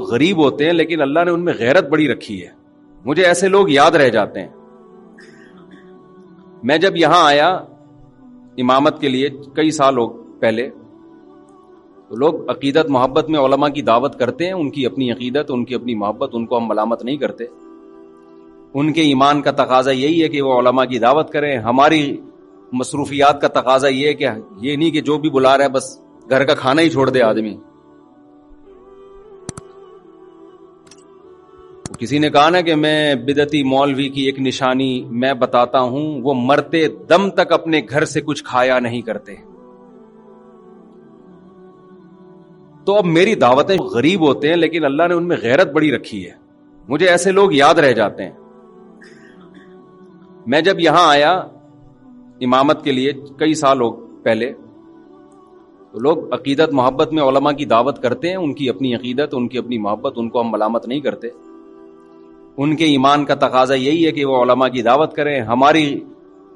غریب ہوتے ہیں لیکن اللہ نے ان میں غیرت بڑی رکھی ہے. مجھے ایسے لوگ یاد رہ جاتے ہیں. میں جب یہاں آیا امامت کے لیے کئی سال پہلے، تو لوگ عقیدت محبت میں علماء کی دعوت کرتے ہیں، ان کی اپنی عقیدت، ان کی اپنی محبت، ان کو ہم ملامت نہیں کرتے. ان کے ایمان کا تقاضا یہی ہے کہ وہ علماء کی دعوت کریں. ہماری مصروفیات کا تقاضا یہ ہے کہ یہ نہیں کہ جو بھی بلا رہا ہے بس گھر کا کھانا ہی چھوڑ دے آدمی. کسی نے کہا نا کہ میں بدعتی مولوی کی ایک نشانی میں بتاتا ہوں، وہ مرتے دم تک اپنے گھر سے کچھ کھایا نہیں کرتے. تو اب میری دعوتیں غریب ہوتے ہیں لیکن اللہ نے ان میں غیرت بڑی رکھی ہے. مجھے ایسے لوگ یاد رہ جاتے ہیں. میں جب یہاں آیا امامت کے لیے کئی سال پہلے، تو لوگ عقیدت محبت میں علماء کی دعوت کرتے ہیں، ان کی اپنی عقیدت، ان کی اپنی محبت، ان کو ہم ملامت نہیں کرتے. ان کے ایمان کا تقاضا یہی ہے کہ وہ علماء کی دعوت کریں. ہماری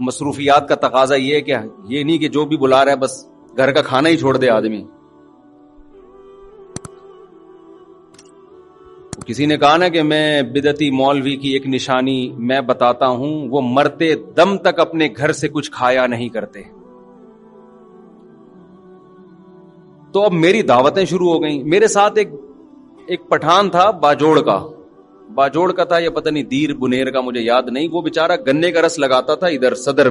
مصروفیات کا تقاضا یہ ہے کہ یہ نہیں کہ جو بھی بلا رہا ہے بس گھر کا کھانا ہی چھوڑ دے آدمی. کسی نے کہا نا کہ میں بدعتی مولوی کی ایک نشانی میں بتاتا ہوں، وہ مرتے دم تک اپنے گھر سے کچھ کھایا نہیں کرتے. تو اب میری دعوتیں شروع ہو گئیں. میرے ساتھ ایک پٹھان تھا باجوڑ کا تھا یا پتہ نہیں دیر بنیر کا، مجھے یاد نہیں. وہ بیچارہ گنے کا رس لگاتا تھا ادھر صدر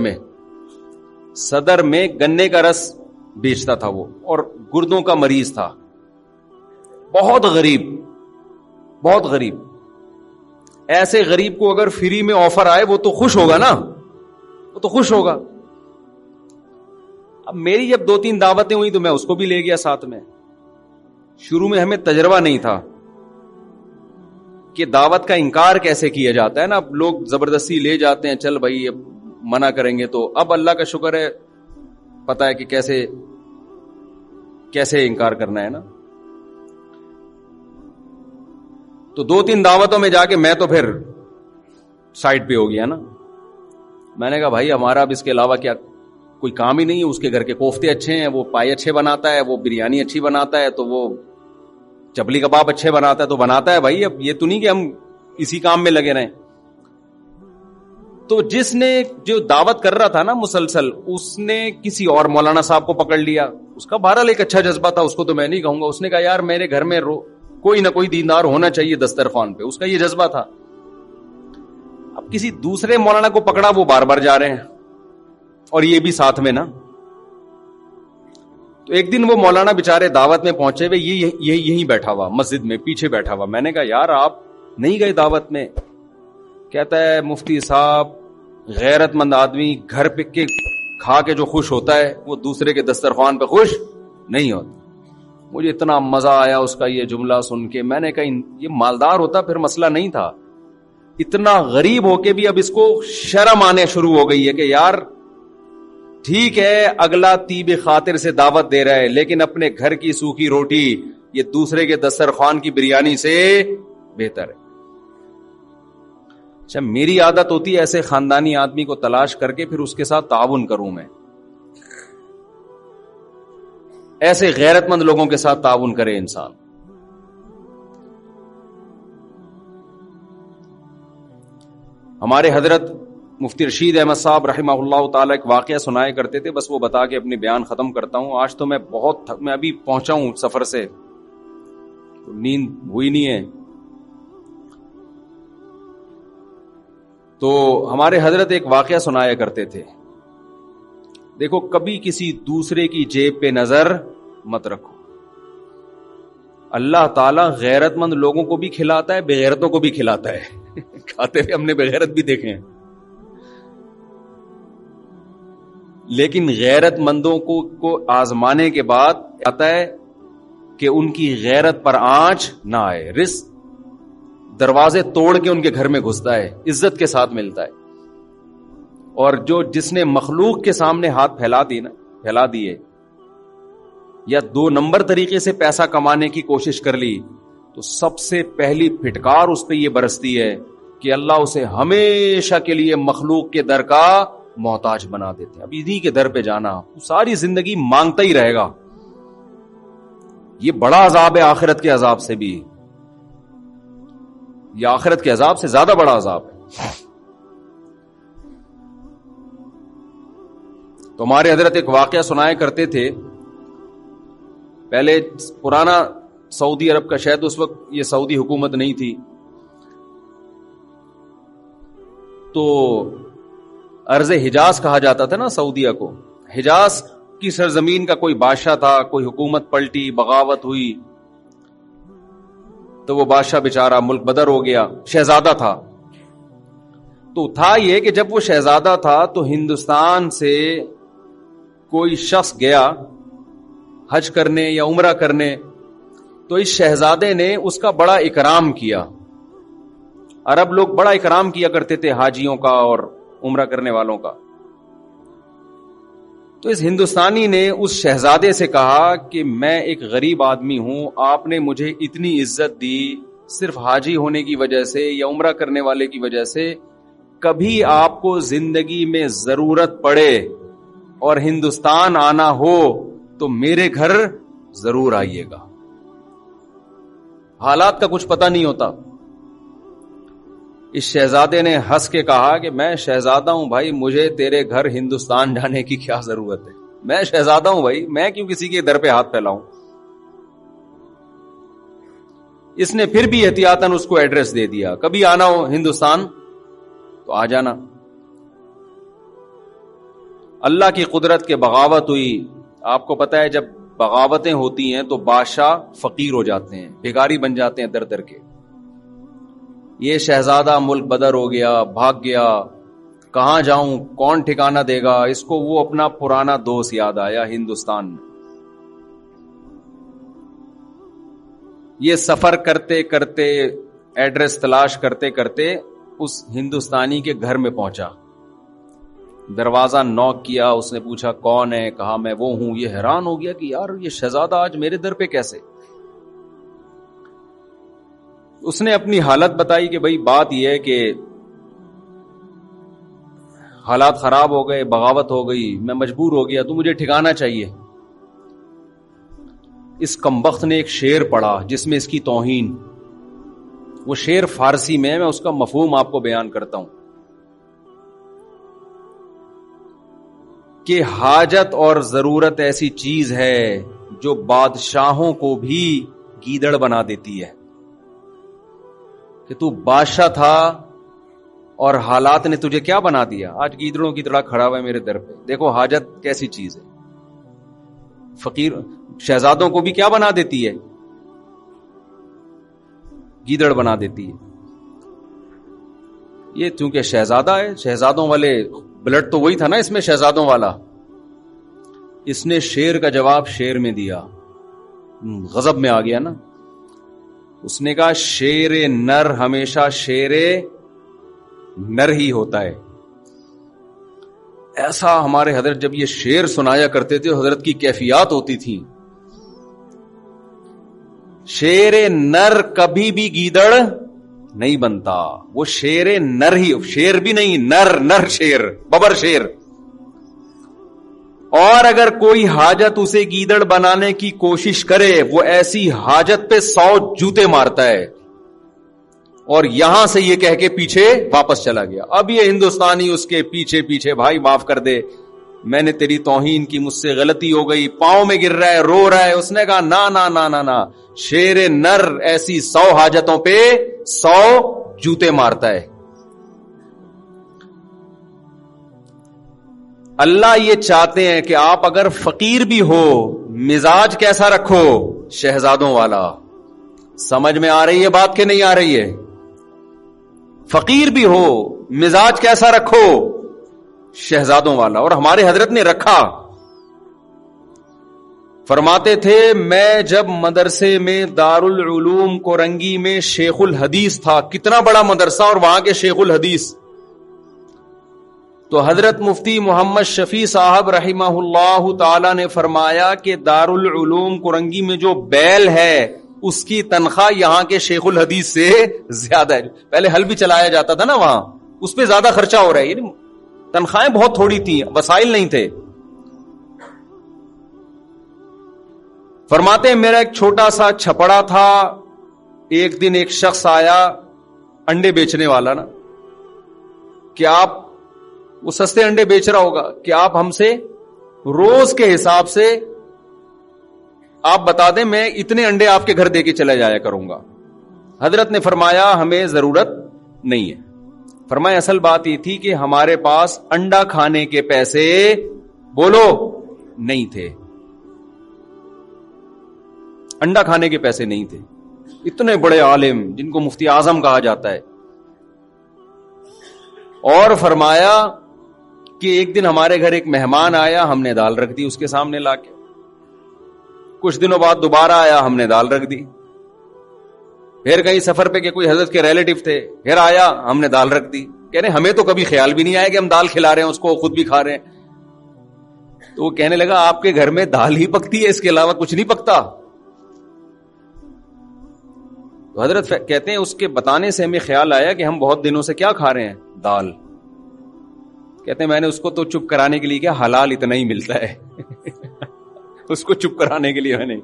میں گنے کا رس بیچتا تھا وہ، اور گردوں کا مریض تھا. بہت غریب. ایسے غریب کو اگر فری میں آفر آئے وہ تو خوش ہوگا نا، وہ تو خوش ہوگا. اب میری جب 2-3 دعوتیں ہوئی تو میں اس کو بھی لے گیا ساتھ میں. شروع میں ہمیں تجربہ نہیں تھا کہ دعوت کا انکار کیسے کیا جاتا ہے نا. اب لوگ زبردستی لے جاتے ہیں، چل بھائی اب منع کریں گے. تو اب اللہ کا شکر ہے پتا ہے کہ کیسے انکار کرنا ہے نا. تو 2-3 دعوتوں میں جا کے میں تو پھر سائڈ پہ ہو گیا نا. میں نے کہا بھائی ہمارا اب اس کے علاوہ کیا کوئی کام ہی نہیں ہے. اس کے گھر کے کوفتے اچھے ہیں، وہ پائے اچھے بناتا ہے، وہ بریانی اچھی بناتا ہے، تو وہ چپلی کباب اچھے بناتا ہے تو بناتا ہے بھائی. اب یہ تو نہیں کہ ہم اسی کام میں لگے رہیں. تو جس نے جو دعوت کر رہا تھا نا مسلسل، اس نے کسی اور مولانا صاحب کو پکڑ لیا. اس کا بہرحال ایک اچھا جذبہ تھا، اس کو تو میں نہیں کہوں گا. اس نے کہا یار میرے گھر میں کوئی نہ کوئی دیندار ہونا چاہیے دسترخوان پہ. اس کا یہ جذبہ تھا. اب کسی دوسرے مولانا کو پکڑا، وہ بار بار جا رہے ہیں اور یہ بھی ساتھ میں نا. تو ایک دن وہ مولانا بیچارے دعوت میں پہنچے ہوئے، یہیں بیٹھا ہوا مسجد میں پیچھے بیٹھا ہوا. میں نے کہا یار آپ نہیں گئے دعوت میں؟ کہتا ہے مفتی صاحب غیرت مند آدمی گھر پہ کے کھا کے جو خوش ہوتا ہے وہ دوسرے کے دسترخوان پہ خوش نہیں ہوتا. مجھے اتنا مزہ آیا اس کا یہ جملہ سن کے. میں نے کہا یہ مالدار ہوتا پھر مسئلہ نہیں تھا. اتنا غریب ہو کے بھی اب اس کو شرم آنے شروع ہو گئی ہے کہ یار ٹھیک ہے اگلا طیب خاطر سے دعوت دے رہا ہے، لیکن اپنے گھر کی سوکھی روٹی یہ دوسرے کے دسترخوان کی بریانی سے بہتر ہے. اچھا میری عادت ہوتی ہے ایسے خاندانی آدمی کو تلاش کر کے پھر اس کے ساتھ تعاون کروں. میں ایسے غیرت مند لوگوں کے ساتھ تعاون کرے انسان. ہمارے حضرت مفتی رشید احمد صاحب رحمہ اللہ تعالی ایک واقعہ سنایا کرتے تھے، بس وہ بتا کے اپنے بیان ختم کرتا ہوں. آج تو میں میں ابھی پہنچا ہوں سفر سے، نیند ہوئی نہیں ہے. تو ہمارے حضرت ایک واقعہ سنایا کرتے تھے. دیکھو کبھی کسی دوسرے کی جیب پہ نظر مت رکھو. اللہ تعالیٰ غیرت مند لوگوں کو بھی کھلاتا ہے، بے غیرتوں کو بھی کھلاتا ہے. کھاتے ہوئے ہم نے بے غیرت بھی دیکھے ہیں. لیکن غیرت مندوں کو آزمانے کے بعد آتا ہے کہ ان کی غیرت پر آنچ نہ آئے. رزق دروازے توڑ کے ان کے گھر میں گھستا ہے، عزت کے ساتھ ملتا ہے. اور جس نے مخلوق کے سامنے ہاتھ پھیلا دیے یا 2 نمبر طریقے سے پیسہ کمانے کی کوشش کر لی، تو سب سے پہلی پھٹکار اس پہ یہ برستی ہے کہ اللہ اسے ہمیشہ کے لیے مخلوق کے در کا محتاج بنا دیتے ہیں. اب انہی کے در پہ جانا ساری زندگی مانگتا ہی رہے گا. یہ بڑا عذاب ہے آخرت کے عذاب سے بھی. یہ آخرت کے عذاب سے زیادہ بڑا عذاب ہے. تو ہمارے حضرت ایک واقعہ سنایا کرتے تھے. پہلے پرانا سعودی عرب کا، شاید اس وقت یہ سعودی حکومت نہیں تھی، تو ارض حجاز کہا جاتا تھا نا سعودیہ کو. حجاز کی سرزمین کا کوئی بادشاہ تھا، کوئی حکومت پلٹی، بغاوت ہوئی، تو وہ بادشاہ بیچارہ ملک بدر ہو گیا. شہزادہ تھا. تو تھا یہ کہ جب وہ شہزادہ تھا تو ہندوستان سے کوئی شخص گیا حج کرنے یا عمرہ کرنے، تو اس شہزادے نے اس کا بڑا اکرام کیا. عرب لوگ بڑا اکرام کیا کرتے تھے حاجیوں کا اور عمرہ کرنے والوں کا. تو اس ہندوستانی نے اس شہزادے سے کہا کہ میں ایک غریب آدمی ہوں، آپ نے مجھے اتنی عزت دی صرف حاجی ہونے کی وجہ سے یا عمرہ کرنے والے کی وجہ سے، کبھی آپ کو زندگی میں ضرورت پڑے اور ہندوستان آنا ہو تو میرے گھر ضرور آئیے گا. حالات کا کچھ پتہ نہیں ہوتا. اس شہزادے نے ہنس کے کہا کہ میں شہزادہ ہوں بھائی، مجھے تیرے گھر ہندوستان جانے کی کیا ضرورت ہے، میں شہزادہ ہوں بھائی، میں کیوں کسی کے در پہ ہاتھ پھیلاؤں. اس نے پھر بھی احتیاطاً اس کو ایڈریس دے دیا، کبھی آنا ہو ہندوستان تو آ جانا. اللہ کی قدرت کے بغاوت ہوئی. آپ کو پتا ہے جب بغاوتیں ہوتی ہیں تو بادشاہ فقیر ہو جاتے ہیں، بھیکاری بن جاتے ہیں در در کے. یہ شہزادہ ملک بدر ہو گیا، بھاگ گیا، کہاں جاؤں، کون ٹھکانہ دے گا. اس کو وہ اپنا پرانا دوست یاد آیا ہندوستان میں. یہ سفر کرتے کرتے، ایڈریس تلاش کرتے کرتے اس ہندوستانی کے گھر میں پہنچا. دروازہ نوک کیا، اس نے پوچھا کون ہے، کہا میں وہ ہوں. یہ حیران ہو گیا کہ یار یہ شہزادہ آج میرے در پہ کیسے. اس نے اپنی حالت بتائی کہ بھئی بات یہ ہے کہ حالات خراب ہو گئے، بغاوت ہو گئی، میں مجبور ہو گیا، تو مجھے ٹھکانہ چاہیے. اس کمبخت نے ایک شعر پڑھا جس میں اس کی توہین. وہ شعر فارسی میں اس کا مفہوم آپ کو بیان کرتا ہوں کہ حاجت اور ضرورت ایسی چیز ہے جو بادشاہوں کو بھی گیدڑ بنا دیتی ہے. کہ تو بادشاہ تھا اور حالات نے تجھے کیا بنا دیا، آج گیدڑوں کی طرح کھڑا ہوا ہے میرے در پہ. دیکھو حاجت کیسی چیز ہے. فقیر شہزادوں کو بھی کیا بنا دیتی ہے، گیدڑ بنا دیتی ہے. یہ چونکہ شہزادہ ہے، شہزادوں والے بلڈ تو وہی تھا نا اس میں، شہزادوں والا. اس نے شیر کا جواب شیر میں دیا. غضب میں آ گیا نا. اس نے کہا شیر نر ہمیشہ شیر نر ہی ہوتا ہے. ایسا ہمارے حضرت جب یہ شعر سنایا کرتے تھے حضرت کی کیفیات ہوتی تھی. شیر نر کبھی بھی گیدڑ نہیں بنتا، وہ شیر نر ہی، شیر بھی نہیں، نر شیر، ببر شیر. اور اگر کوئی حاجت اسے گیدڑ بنانے کی کوشش کرے وہ ایسی حاجت پہ 100 جوتے مارتا ہے. اور یہاں سے یہ کہہ کے پیچھے واپس چلا گیا. اب یہ ہندوستانی اس کے پیچھے پیچھے، بھائی معاف کر دے، میں نے تیری توہین کی، مجھ سے غلطی ہو گئی، پاؤں میں گر رہا ہے، رو رہا ہے. اس نے کہا نا نا نا نا نا، شیر نر ایسی 100 حاجتوں پہ 100 جوتے مارتا ہے. اللہ یہ چاہتے ہیں کہ آپ اگر فقیر بھی ہو مزاج کیسا رکھو، شہزادوں والا. سمجھ میں آ رہی ہے بات کہ نہیں آ رہی ہے؟ فقیر بھی ہو مزاج کیسا رکھو، شہزادوں والا. اور ہمارے حضرت نے رکھا. فرماتے تھے میں جب مدرسے میں دارالعلوم کورنگی میں شیخ الحدیث تھا، کتنا بڑا مدرسہ اور وہاں کے شیخ الحدیث، تو حضرت مفتی محمد شفیع صاحب رحمہ اللہ تعالی نے فرمایا کہ دارالعلوم کورنگی میں جو بیل ہے اس کی تنخواہ یہاں کے شیخ الحدیث سے زیادہ ہے. پہلے حل بھی چلایا جاتا تھا نا وہاں، اس پہ زیادہ خرچہ ہو رہا ہے. یعنی تنخواہیں بہت تھوڑی تھیں، وسائل نہیں تھے. فرماتے ہیں میرا ایک چھوٹا سا چھپڑا تھا. ایک دن ایک شخص آیا انڈے بیچنے والا نا, کہ آپ وہ سستے انڈے بیچ رہا ہوگا کہ آپ ہم سے روز کے حساب سے آپ بتا دیں, میں اتنے انڈے آپ کے گھر دے کے چلا جایا کروں گا. حضرت نے فرمایا ہمیں ضرورت نہیں ہے. فرمایا اصل بات یہ تھی کہ ہمارے پاس انڈا کھانے کے پیسے بولو نہیں تھے, انڈا کھانے کے پیسے نہیں تھے. اتنے بڑے عالم جن کو مفتی اعظم کہا جاتا ہے. اور فرمایا کہ ایک دن ہمارے گھر ایک مہمان آیا, ہم نے دال رکھ دی اس کے سامنے لا کے. کچھ دنوں بعد دوبارہ آیا, ہم نے دال رکھ دی. پھر کہیں سفر پہ کہ کوئی حضرت کے ریلیٹو تھے, پھر آیا, ہم نے دال رکھ دی. کہہ رہے ہمیں تو کبھی خیال بھی نہیں آیا کہ ہم دال کھلا رہے ہیں اس کو, خود بھی کھا رہے ہیں. تو وہ کہنے لگا آپ کے گھر میں دال ہی پکتی ہے, اس کے علاوہ کچھ نہیں پکتا. تو حضرت کہتے ہیں اس کے بتانے سے ہمیں خیال آیا کہ ہم بہت دنوں سے کیا کھا رہے ہیں, دال. کہتے ہیں میں نے اس کو تو چپ کرانے کے لیے کیا, حلال اتنا ہی ملتا ہے اس کو چپ کرانے کے لیے میں نہیں.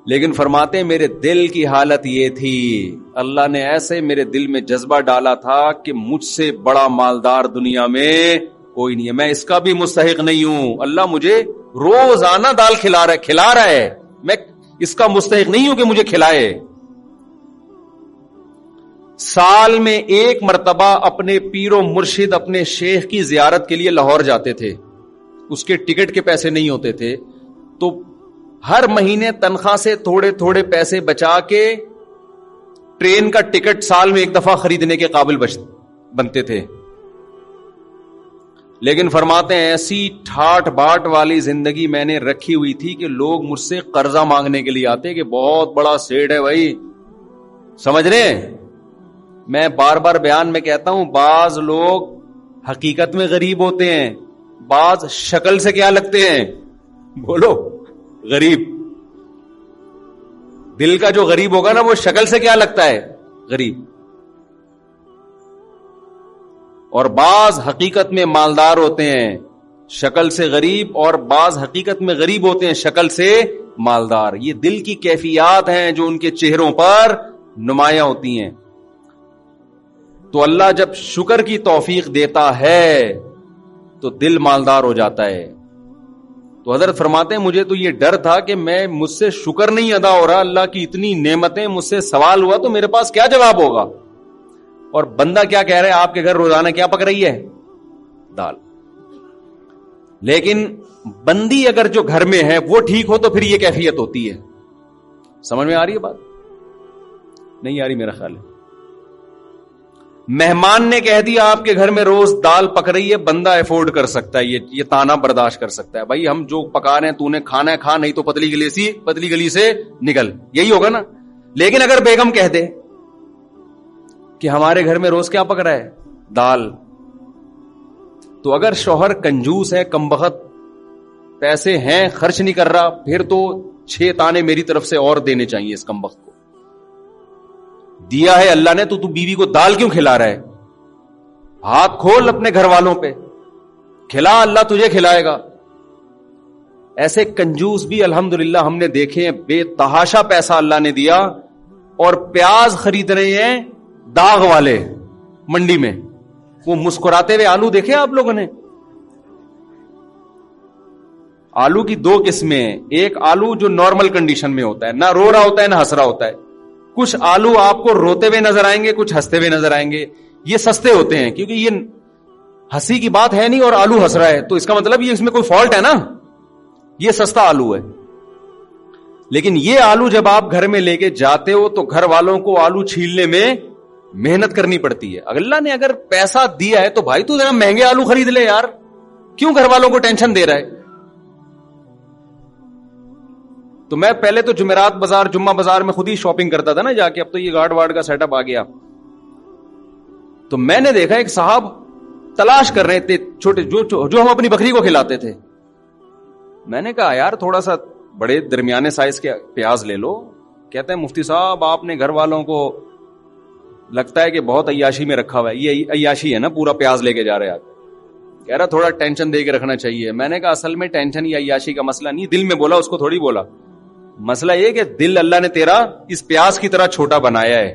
لیکن فرماتے ہیں میرے دل کی حالت یہ تھی, اللہ نے ایسے میرے دل میں جذبہ ڈالا تھا کہ مجھ سے بڑا مالدار دنیا میں کوئی نہیں ہے, میں اس کا بھی مستحق نہیں ہوں. اللہ مجھے روزانہ دال کھلا رہا ہے, میں اس کا مستحق نہیں ہوں کہ مجھے کھلائے. سال میں ایک مرتبہ اپنے پیر و مرشد اپنے شیخ کی زیارت کے لیے لاہور جاتے تھے. اس کے ٹکٹ کے پیسے نہیں ہوتے تھے, تو ہر مہینے تنخواہ سے تھوڑے تھوڑے پیسے بچا کے ٹرین کا ٹکٹ سال میں ایک دفعہ خریدنے کے قابل بنتے تھے. لیکن فرماتے ہیں ایسی ٹھاٹ باٹ والی زندگی میں نے رکھی ہوئی تھی کہ لوگ مجھ سے قرضہ مانگنے کے لیے آتے کہ بہت بڑا سیٹ ہے بھائی, سمجھ رہے ہیں. میں بار بار بیان میں کہتا ہوں, بعض لوگ حقیقت میں غریب ہوتے ہیں, بعض شکل سے کیا لگتے ہیں, بولو غریب. دل کا جو غریب ہوگا نا وہ شکل سے کیا لگتا ہے, غریب. اور بعض حقیقت میں مالدار ہوتے ہیں, شکل سے غریب, اور بعض حقیقت میں غریب ہوتے ہیں, شکل سے مالدار. یہ دل کی کیفیات ہیں جو ان کے چہروں پر نمایاں ہوتی ہیں. تو اللہ جب شکر کی توفیق دیتا ہے تو دل مالدار ہو جاتا ہے. تو حضرت فرماتے ہیں مجھے تو یہ ڈر تھا کہ میں مجھ سے شکر نہیں ادا ہو رہا, اللہ کی اتنی نعمتیں, مجھ سے سوال ہوا تو میرے پاس کیا جواب ہوگا. اور بندہ کیا کہہ رہا ہے, آپ کے گھر روزانہ کیا پک رہی ہے, دال. لیکن بندی اگر جو گھر میں ہے وہ ٹھیک ہو تو پھر یہ کیفیت ہوتی ہے. سمجھ میں آ رہی ہے بات, نہیں آ رہی میرا خیال ہے. مہمان نے کہہ دیا آپ کے گھر میں روز دال پک رہی ہے, بندہ افورڈ کر سکتا ہے, یہ تانا برداشت کر سکتا ہے, بھائی ہم جو پکا رہے ہیں تو نے کھانا ہے کھا, نہیں تو پتلی گلی سے نکل, یہی ہوگا نا. لیکن اگر بیگم کہہ دے کہ ہمارے گھر میں روز کیا پک رہا ہے, دال, تو اگر شوہر کنجوس ہے, کمبخت, پیسے ہیں خرچ نہیں کر رہا, پھر تو 6 تانے میری طرف سے اور دینے چاہیے اس کمبخت کو. دیا ہے اللہ نے تو بیوی کو دال کیوں کھلا رہا ہے, ہاتھ کھول اپنے گھر والوں پہ, کھلا, اللہ تجھے کھلائے گا. ایسے کنجوس بھی الحمدللہ ہم نے دیکھے ہیں, بے تحاشا پیسہ اللہ نے دیا, اور پیاز خرید رہے ہیں داغ والے منڈی میں, وہ مسکراتے ہوئے آلو دیکھے آپ لوگوں نے. آلو کی 2 قسمیں, ایک آلو جو نارمل کنڈیشن میں ہوتا ہے, نہ رو رہا ہوتا ہے نہ ہنس رہا ہوتا ہے. کچھ آلو آپ کو روتے ہوئے نظر آئیں گے, کچھ ہنستے ہوئے نظر آئیں گے. یہ سستے ہوتے ہیں کیونکہ یہ ہنسی کی بات ہے نہیں اور آلو ہنس رہا ہے, تو اس کا مطلب یہ اس میں کوئی فالٹ ہے نا, یہ سستا آلو ہے. لیکن یہ آلو جب آپ گھر میں لے کے جاتے ہو تو گھر والوں کو آلو چھیلنے میں محنت کرنی پڑتی ہے. اللہ نے اگر پیسہ دیا ہے تو بھائی تو ذرا مہنگے آلو خرید لے یار, کیوں گھر والوں کو ٹینشن دے رہا ہے. تو میں پہلے تو جمعرات بازار, جمعہ بازار میں خود ہی شاپنگ کرتا تھا نا جا کے, اب تو یہ گارڈ وارڈ کا سیٹ اپ آ گیا. تو میں نے دیکھا ایک صاحب تلاش کر رہے تھے چھوٹے جو ہم اپنی بکری کو کھلاتے تھے. میں نے کہا یار تھوڑا سا بڑے درمیانے سائز کے پیاز لے لو. کہتے ہیں مفتی صاحب آپ نے گھر والوں کو لگتا ہے کہ بہت عیاشی میں رکھا ہوا ہے. یہ عیاشی ہے نا, پورا پیاز لے کے جا رہے آپ. کہہ رہا تھوڑا ٹینشن دے کے رکھنا چاہیے. میں نے کہا اصل میں ٹینشن یا عیاشی کا مسئلہ نہیں, دل میں بولا, اس کو تھوڑی بولا. مسئلہ یہ کہ دل اللہ نے تیرا اس پیاز کی طرح چھوٹا بنایا ہے.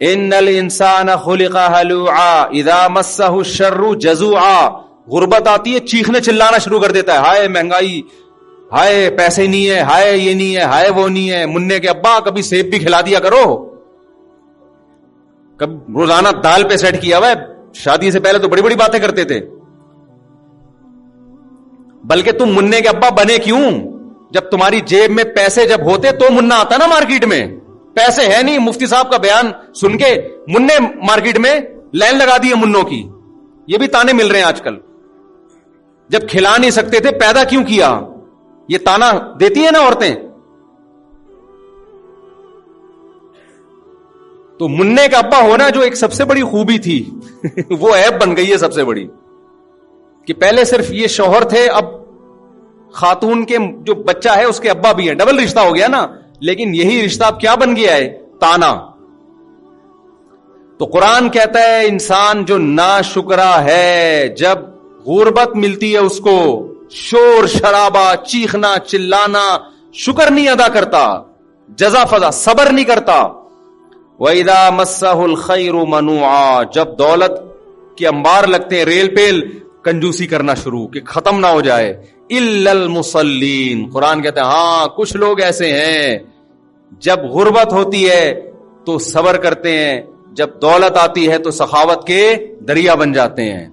ان الانسان خلق ہلوعا اذا مسہ الشر جزوعا. غربت آتی ہے چیخنے چلانا شروع کر دیتا ہے, ہائے مہنگائی, ہائے پیسے نہیں ہے, ہائے یہ نہیں ہے, ہائے وہ نہیں ہے. مننے کے ابا کبھی سیب بھی کھلا دیا کرو, کب روزانہ دال پہ سیٹ کیا ہوا ہے, شادی سے پہلے تو بڑی بڑی باتیں کرتے تھے. بلکہ تم مننے کے ابا بنے کیوں؟ جب تمہاری جیب میں پیسے جب ہوتے تو منا آتا نا مارکیٹ میں. پیسے ہے نہیں, مفتی صاحب کا بیان سن کے مننے مارکیٹ میں لائن لگا دی ہے منوں کی. یہ بھی تانے مل رہے ہیں آج کل. جب کھلا نہیں سکتے تھے پیدا کیوں کیا؟ یہ تانا دیتی ہے نا عورتیں. تو مننے کا ابا ہونا جو ایک سب سے بڑی خوبی تھی وہ عیب بن گئی ہے سب سے بڑی, کہ پہلے صرف یہ شوہر تھے, اب خاتون کے جو بچہ ہے اس کے ابا بھی ہیں, ڈبل رشتہ ہو گیا نا. لیکن یہی رشتہ اب کیا بن گیا ہے؟ تانا. تو قرآن کہتا ہے انسان جو ناشکرا ہے, جب غربت ملتی ہے اس کو, شور شرابہ, چیخنا چلانا, شکر نہیں ادا کرتا, جزا فضا صبر نہیں کرتا. وَإِذَا مَسَّهُ الْخَيْرُ مَنُوعًا, جب دولت کے انبار لگتے ہیں ریل پیل, کنجوسی کرنا شروع کہ ختم نہ ہو جائے. إِلَّا الْمُصَلِّينَ, قرآن کہتے ہیں ہاں کچھ لوگ ایسے ہیں جب غربت ہوتی ہے تو صبر کرتے ہیں, جب دولت آتی ہے تو سخاوت کے دریا بن جاتے ہیں.